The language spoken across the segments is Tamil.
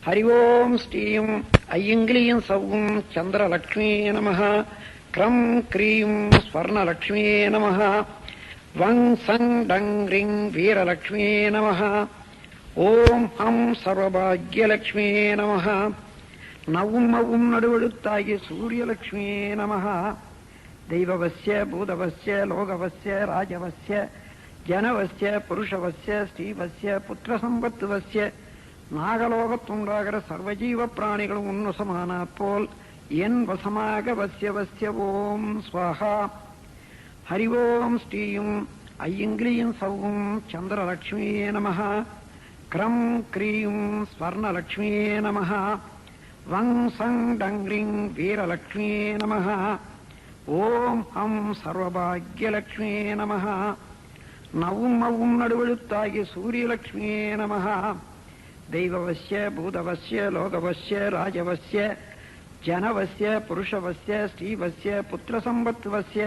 हरि ओं श्रीं ऐय्यङ्क्लीं सौं चन्द्रलक्ष्मी नमः। क्रं क्रीं स्वर्णलक्ष्मी नमः। वं सं डं ह्रीं वीरलक्ष्मी नमः। ओं हं सर्वभाग्यलक्ष्मी नमः। नवं मवं नडुवळुत्तागि सूर्यलक्ष्मी नमः। दैववस्य भूतवस्य लोकवस्य राजवस्य जनवस्य पुरुषवस्य स्त्रीवस्य पुत्रसम्पत्वस्य நாகலோகத்துண்டாகிற சர்வஜீவ பிராணிகளும் உன்வசமானாற் போல் என் வசமாக வசிய ஓம் ஸ்வாஹா. ஹரி ஓம் ஸ்ரீயும் ஐயங்கிரியும் சௌம் சந்திரலக்ஷ்மியே நமः. க்ரம் க்ரீம் ஸ்வர்ணலக்ஷ்மியே நமः. வங் சங் டங்க்ரிங் வீரலக்ஷ்மியே நமः. ஓம் ஹம் சர்வபாக்யலக்ஷ்மியே நமः. நவும் மவும் நடுவெழுத்தாகிய சூரியலக்ஷ்மியே நமः. दैववस्य भूतवस्य लोकवस्य राजवस्य जनवस्य पुरुषवस्य स्त्रीवस्य पुत्रसम्पत्वस्य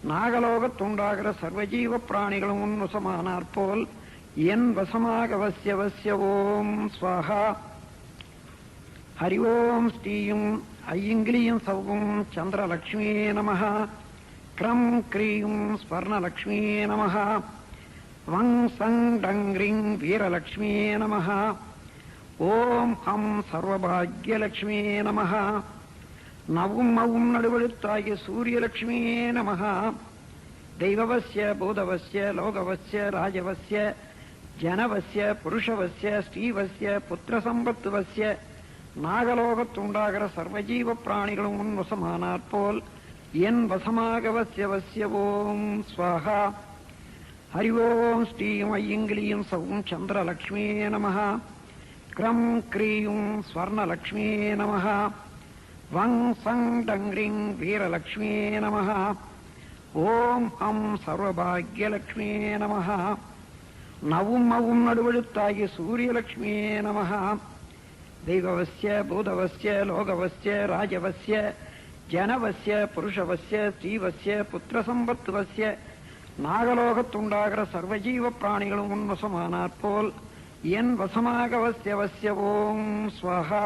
நாகலோகத்துண்டாகிற சர்வஜீவ பிராணிகளும் உன்வசமானாற் போல் என் வசமாக வசிய ஓம் ஸ்வாஹா. ஹரி ஓம் ஸ்ரீயும் ஐயங்கிலியும் சௌகும் சந்திரலக்ஷ்மியே நமः. க்ரம் க்ரீம் ஸ்வர்ணலக்ஷ்மியே நமः. வங் சங் டங் ह्रीं வீரலக்ஷ்மியே நமः. ஓம் ஹம் சர்வபாக்யலக்ஷ்மியே நமः. நவும் மவும் நடுவெழுத்தாகிய சூரியலக்ஷ்மியே நமः. दैववस्य भूतवस्य लोकवस्य राजवस्य जनवस्य पुरुषवस्य स्त्रीवस्य पुत्रसम्पत्वस्य நாகலோகத்துண்டாகிற சர்வஜீவ பிராணிகளும் உன்வசமானாற் போல் என் வசமாக வசிய ஓம் ஸ்வாஹா. हरि ओं श्रीं ऐय्यङ्क्लीं सौं चन्द्रलक्ष्मीये नमः. क्रं क्रीं स्वर्णलक्ष्मीये नमः. वं सं डं ह्रीं वीरलक्ष्मीये नमः. ओं हं सर्वभाग्यलक्ष्मीये नमः. नवं मवं नडुवळुत्तागिय सूर्यलक्ष्मीये नमः. दैववस्य भूतवस्य लोकवस्य राजवस्य जनवस्य पुरुषवस्य स्त्रीवस्य पुत्रसम्पत्वस्य நாகலோகத்துண்டாகிற சர்வஜீவ பிராணிகளும் உன்வசமானாற் போல் என் வசமாக வசிய ஓம் ஸ்வாஹா.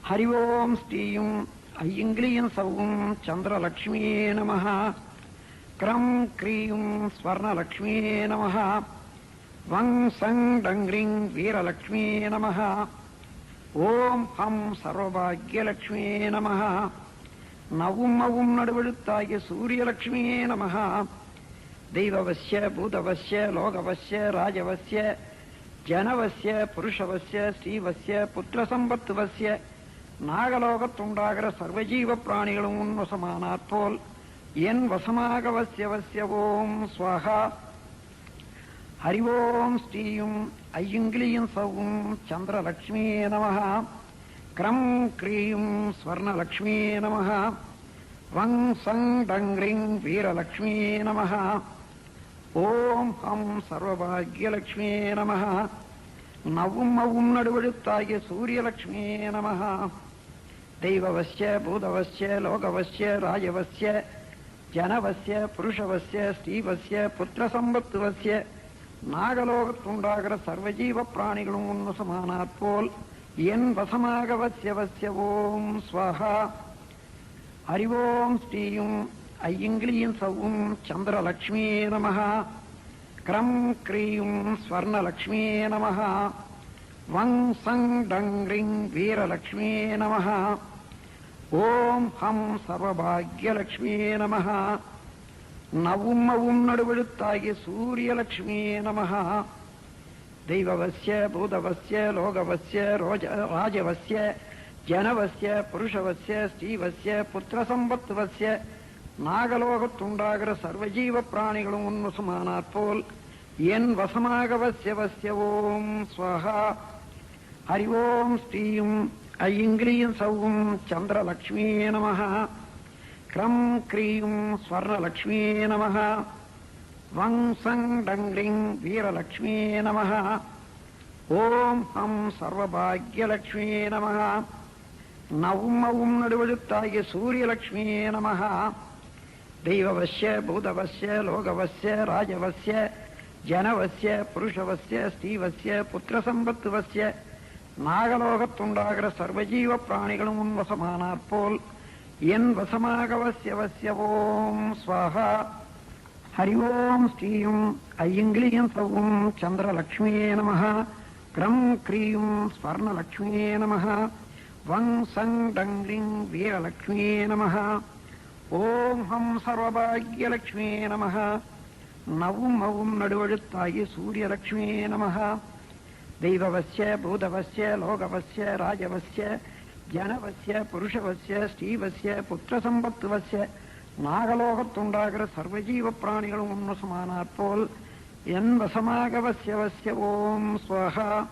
ஹரி ஓம் ஸ்ரீயும் ஐயங்கிலியும் சௌம் சந்திரலக்ஷ்மியே நமः. க்ரம் க்ரீம் ஸ்வர்ணலக்ஷ்மியே நமः. வங் சங் டங் ह्रीं வீரலக்ஷ்மியே நமः. ஓம் ஹம் சர்வபாக்யலக்ஷ்மியே நமः. நவும் மவும் நடுவெழுத்தாகிய சூரியலக்ஷ்மியே நமः. दैववस्य भूतवस्य लोकवस्य राजवस्य जनवस्य पुरुषवस्य स्त्रीवस्य पुत्रसम्पत्वस्य நாகலோகத்துண்டாகிற சர்வஜீவ பிராணிகளும் உன்வசமானாற் போல் என் வசமாக வசிய ஓம் ஸ்வாஹா. ஹரி ஓம் ஸ்ரீயும் ஐயங்கிலியும் சௌம் சந்திரலக்ஷ்மியே நமः. க்ரம் க்ரீம் ஸ்வர்ணலக்ஷ்மியே நமः. வங் சங் டங் ह्रीं வீரலக்ஷ்மியே நமः. ஓம் ஹம் சர்வபாக்யலக்ஷ்மியே நமः. நவும் மவும் நடுவெழுத்தாகிய சூரியலக்ஷ்மியே நமः. दैववस्य भूतवस्य लोकवस्य राजवस्य जनवस्य पुरुषवस्य स्त्रीवस्य पुत्रसम्पत्वस्य நாகலோகத்துண்டாகிற சர்வஜீவ பிராணிகளும் உன்வசமானாற் போல் என் வசமாக வசிய ஓம் ஸ்வாஹா. ஹரி ஓம் ஸ்ரீயும் ஐயங்கிலியும் சௌம் சந்திரலக்ஷ்மியே நமः. க்ரம் க்ரீம் ஸ்வர்ணலக்ஷ்மியே நமः. வங் சங் டங் ह्रीं வீரலக்ஷ்மியே நமः. ஓம் ஹம் சர்வபாக்யலக்ஷ்மியே நமः. நவும் மவும் நடுவெழுத்தாகிய சூரியலக்ஷ்மியே நமः. दैववस्य भूतवस्य लोकवस्य राजवस्य जनवस्य पुरुषवस्य स्त्रीवस्य पुत्रसम्पत्वस्य நாகலோகத்துண்டாகிற சர்வஜீவ பிராணிகளும் உன்வசமானாற் போல் என் வசமாக வசிய ஓம் ஸ்வாஹா. ஹரி ஓம் ஸ்ரீயும் ஐயங்கிலியும் சௌம் சந்திரலக்ஷ்மியே நமः. க்ரம் க்ரீம் ஸ்வர்ணலக்ஷ்மியே நமः. வங் சங் டங் ह्रीं வீரலக்ஷ்மியே நமः. ஓம் ஹம் சர்வபாக்யலக்ஷ்மியே நமः. நவும் மவும் நடுவெழுத்தாகிய சூரியலக்ஷ்மியே நமः. दैववस्य भूतवस्य लोकवस्य राजवस्य जनवस्य पुरुषवस्य स्त्रीवस्य पुत्रसम्पत्वस्य நாகலோகத்துண்டாகிற சர்வஜீவ பிராணிகளும் உன் வசமானாற்போல் என் வசமாகவசிய ஓம் ஸ்வாஹா. ஹரி ஓம் ஸ்ரீயும் ஐயங்கிலியும் சௌம் சந்திரலக்ஷ்மியே நமः. கிரம் க்ரீம் ஸ்வர்ணலக்ஷ்மியே நமः. வங் சங் டங்லிங் வீரலக்ஷ்மியே நமः. ஓம் ஹம் சர்வபாக்யலக்ஷ்மியே நமः. நவும் மவும் நடுவழுத்தாகி சூரியலக்ஷ்மியே நமः. தெய்வவஸ்ய பூதவஸ்ய லோகவஸ்ய ராஜவஸ்ய ஜனவஸ்ய புருஷவஸ்ய ஸ்ரீவஸ்ய புத்திரசம்பத்துவஸ்ய நாகலோகத்துண்டாகிற சர்வஜீவ பிராணிகளும் உன்வசமானாற்போல் என் வசமாகவசிய ஓம் ஸ்வஹா.